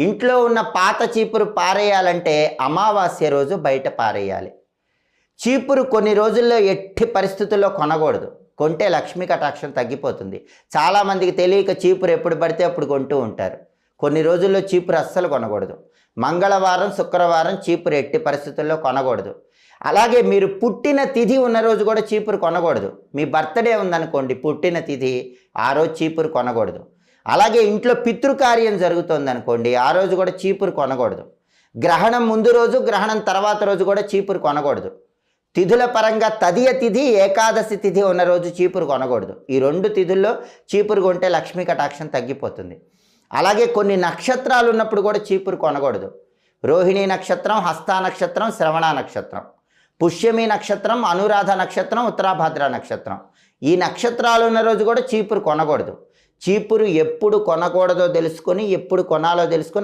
ఇంట్లో ఉన్న పాత చీపురు పారేయాలంటే అమావాస్య రోజు బయట పారేయాలి. చీపురు కొన్ని రోజుల్లో ఎట్టి పరిస్థితుల్లో కొనకూడదు. కొంటే లక్ష్మీ కటాక్షం తగ్గిపోతుంది. చాలామందికి తెలియక చీపురు ఎప్పుడు పడితే అప్పుడు కొంటూ ఉంటారు. కొన్ని రోజుల్లో చీపురు అస్సలు కొనకూడదు. మంగళవారం, శుక్రవారం చీపురు ఎట్టి పరిస్థితుల్లో కొనకూడదు. అలాగే మీరు పుట్టిన తిథి ఉన్న రోజు కూడా చీపురు కొనకూడదు. మీ బర్త్డే ఉందనుకోండి, పుట్టిన తిథి, ఆ రోజు చీపురు కొనకూడదు. అలాగే ఇంట్లో పితృకార్యం జరుగుతుంది అనుకోండి, ఆ రోజు కూడా చీపురు కొనకూడదు. గ్రహణం ముందు రోజు, గ్రహణం తర్వాత రోజు కూడా చీపురు కొనకూడదు. తిథుల పరంగా తదియ తిథి, ఏకాదశి తిథి ఉన్న రోజు చీపురు కొనకూడదు. ఈ 2 తిథుల్లో చీపురు కొంటే లక్ష్మీ కటాక్షం తగ్గిపోతుంది. అలాగే కొన్ని నక్షత్రాలు ఉన్నప్పుడు కూడా చీపురు కొనకూడదు. రోహిణీ నక్షత్రం, హస్త నక్షత్రం, శ్రవణ నక్షత్రం, పుష్యమి నక్షత్రం, అనురాధ నక్షత్రం, ఉత్తరాభాద్ర నక్షత్రం, ఈ నక్షత్రాలు ఉన్న రోజు కూడా చీపురు కొనకూడదు. చీపురు ఎప్పుడు కొనకూడదో తెలుసుకొని, ఎప్పుడు కొనాలో తెలుసుకొని